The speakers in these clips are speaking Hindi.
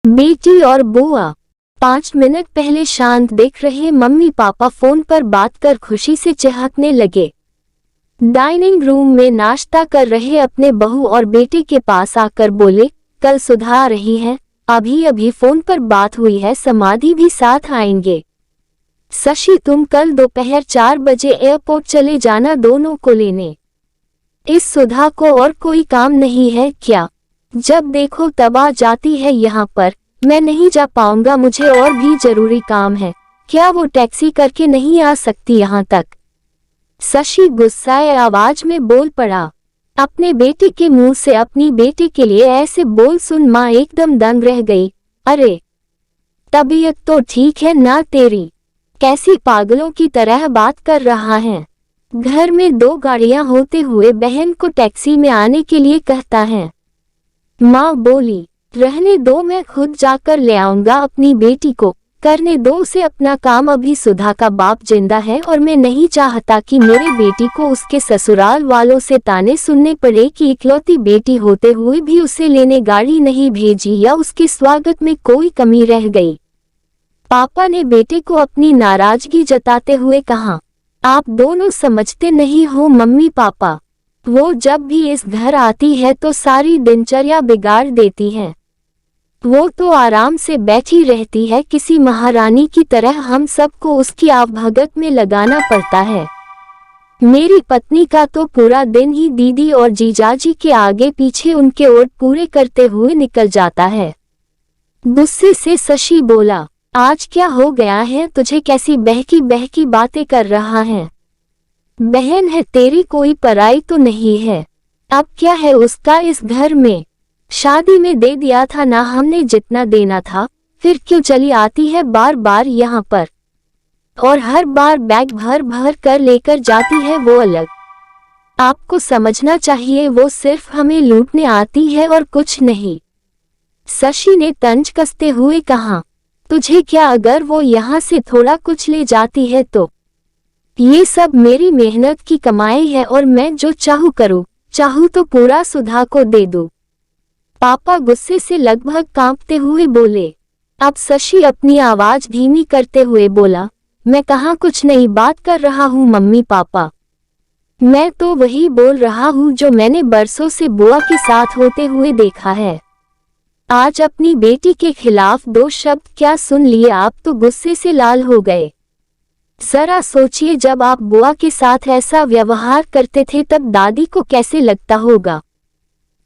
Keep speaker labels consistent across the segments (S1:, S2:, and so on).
S1: बेटी और बुआ। 5 मिनट पहले शांत दिख रहे मम्मी पापा फोन पर बात कर खुशी से चहकने लगे। डाइनिंग रूम में नाश्ता कर रहे अपने बहू और बेटे के पास आकर बोले, कल सुधा आ रही है, अभी अभी फोन पर बात हुई है, समाधि भी साथ आएंगे। शशि तुम कल दोपहर 4 बजे एयरपोर्ट चले जाना दोनों को लेने। इस सुधा को और कोई काम नहीं है क्या? जब देखो तब आ जाती है यहाँ पर। मैं नहीं जा पाऊंगा, मुझे और भी जरूरी काम है। क्या वो टैक्सी करके नहीं आ सकती यहाँ तक? शशि गुस्साए आवाज में बोल पड़ा। अपने बेटे के मुंह से अपनी बेटी के लिए ऐसे बोल सुन माँ एकदम दंग रह गई। अरे तबीयत तो ठीक है ना तेरी? कैसी पागलों की तरह बात कर रहा है? घर में 2 गाड़ियां होते हुए बहन को टैक्सी में आने के लिए कहता है। माँ बोली, रहने दो, मैं खुद जाकर ले आऊंगा अपनी बेटी को, करने दो उसे अपना काम। अभी सुधा का बाप जिंदा है और मैं नहीं चाहता कि मेरे बेटी को उसके ससुराल वालों से ताने सुनने पड़े कि इकलौती बेटी होते हुए भी उसे लेने गाड़ी नहीं भेजी या उसके स्वागत में कोई कमी रह गई। पापा ने बेटे को अपनी नाराजगी जताते हुए कहा, आप दोनों समझते नहीं हो मम्मी पापा, वो जब भी इस घर आती है तो सारी दिनचर्या बिगाड़ देती है। वो तो आराम से बैठी रहती है, किसी महारानी की तरह हम सबको उसकी आवभगत में लगाना पड़ता है। मेरी पत्नी का तो पूरा दिन ही दीदी और जीजाजी के आगे पीछे उनके ओट पूरे करते हुए निकल जाता है। गुस्से से शशि बोला, आज क्या हो गया है तुझे? कैसी बहकी बहकी बातें कर रहा है? बहन है तेरी, कोई पराई तो नहीं है। अब क्या है उसका इस घर में? शादी में दे दिया था ना हमने जितना देना था, फिर क्यों चली आती है बार बार यहाँ पर? और हर बार बैग भर भर कर लेकर जाती है वो अलग। आपको समझना चाहिए वो सिर्फ हमें लूटने आती है और कुछ नहीं। शशि ने तंज कसते हुए कहा, तुझे क्या, अगर वो यहाँ से थोड़ा कुछ ले जाती है तो? ये सब मेरी मेहनत की कमाई है और मैं जो चाहूँ करूँ, चाहूँ तो पूरा सुधा को दे दूँ। पापा गुस्से से लगभग कांपते हुए बोले। अब शशि अपनी आवाज धीमी करते हुए बोला, मैं कहाँ कुछ नई बात कर रहा हूँ मम्मी पापा, मैं तो वही बोल रहा हूँ जो मैंने बरसों से बुआ के साथ होते हुए देखा है। आज अपनी बेटी के खिलाफ 2 शब्द क्या सुन लिए आप तो गुस्से से लाल हो गए। जरा सोचिए, जब आप बुआ के साथ ऐसा व्यवहार करते थे तब दादी को कैसे लगता होगा।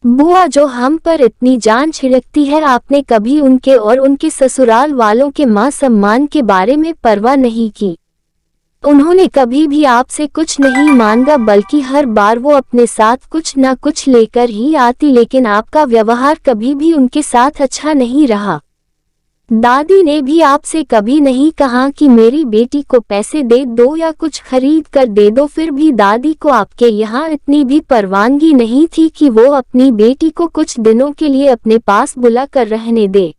S1: बुआ जो हम पर इतनी जान छिड़कती है, आपने कभी उनके और उनके ससुराल वालों के मान सम्मान के बारे में परवाह नहीं की। उन्होंने कभी भी आपसे कुछ नहीं मांगा, बल्कि हर बार वो अपने साथ कुछ न कुछ लेकर ही आती, लेकिन आपका व्यवहार कभी भी उनके साथ अच्छा नहीं रहा। दादी ने भी आपसे कभी नहीं कहा कि मेरी बेटी को पैसे दे दो या कुछ खरीद कर दे दो, फिर भी दादी को आपके यहाँ इतनी भी परवानगी नहीं थी कि वो अपनी बेटी को कुछ दिनों के लिए अपने पास बुला कर रहने दे।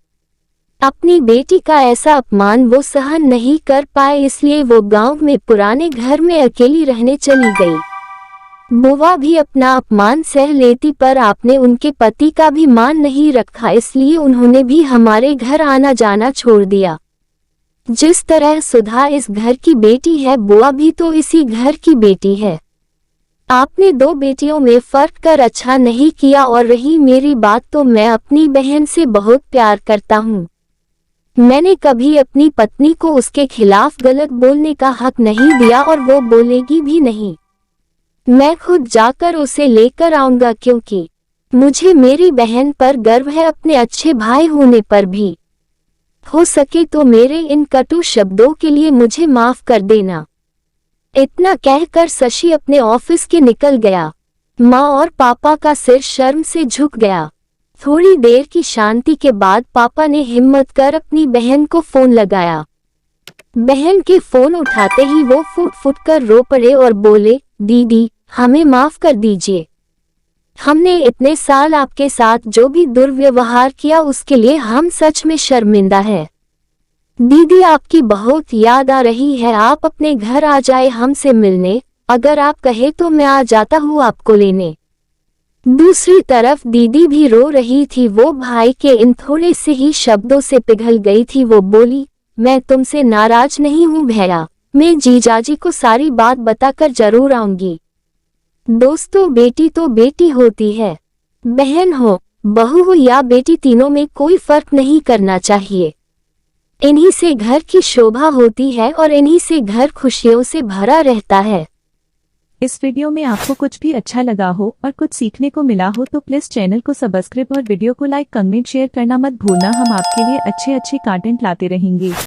S1: अपनी बेटी का ऐसा अपमान वो सहन नहीं कर पाए, इसलिए वो गांव में पुराने घर में अकेली रहने चली गई। बुआ भी अपना अपमान सह लेती, पर आपने उनके पति का भी मान नहीं रखा, इसलिए उन्होंने भी हमारे घर आना जाना छोड़ दिया। जिस तरह सुधा इस घर की बेटी है, बुआ भी तो इसी घर की बेटी है। आपने 2 बेटियों में फर्क कर अच्छा नहीं किया। और रही मेरी बात, तो मैं अपनी बहन से बहुत प्यार करता हूँ। मैंने कभी अपनी पत्नी को उसके खिलाफ गलत बोलने का हक नहीं दिया और वो बोलेगी भी नहीं। मैं खुद जाकर उसे लेकर आऊंगा, क्योंकि मुझे मेरी बहन पर गर्व है, अपने अच्छे भाई होने पर भी। हो सके तो मेरे इन कटु शब्दों के लिए मुझे माफ कर देना। इतना कहकर शशि अपने ऑफिस के निकल गया। माँ और पापा का सिर शर्म से झुक गया। थोड़ी देर की शांति के बाद पापा ने हिम्मत कर अपनी बहन को फोन लगाया। बहन के फोन उठाते ही वो फुट फुट कर रो पड़े और बोले, दीदी हमें माफ कर दीजिए। हमने इतने साल आपके साथ जो भी दुर्व्यवहार किया उसके लिए हम सच में शर्मिंदा हैं। दीदी आपकी बहुत याद आ रही है, आप अपने घर आ जाए हमसे मिलने। अगर आप कहे तो मैं आ जाता हूँ आपको लेने। दूसरी तरफ दीदी भी रो रही थी। वो भाई के इन थोड़े से ही शब्दों से पिघल गई थी। वो बोली, मैं तुमसे नाराज नहीं हूँ भैया, मैं जीजाजी को सारी बात बताकर जरूर आऊंगी। दोस्तों, बेटी तो बेटी होती है, बहन हो, बहू हो या बेटी, तीनों में कोई फर्क नहीं करना चाहिए। इन्हीं से घर की शोभा होती है और इन्हीं से घर खुशियों से भरा रहता है।
S2: इस वीडियो में आपको कुछ भी अच्छा लगा हो और कुछ सीखने को मिला हो तो प्लीज चैनल को सब्सक्राइब और वीडियो को लाइक, कमेंट, शेयर करना मत भूलना। हम आपके लिए अच्छे कंटेंट लाते रहेंगे।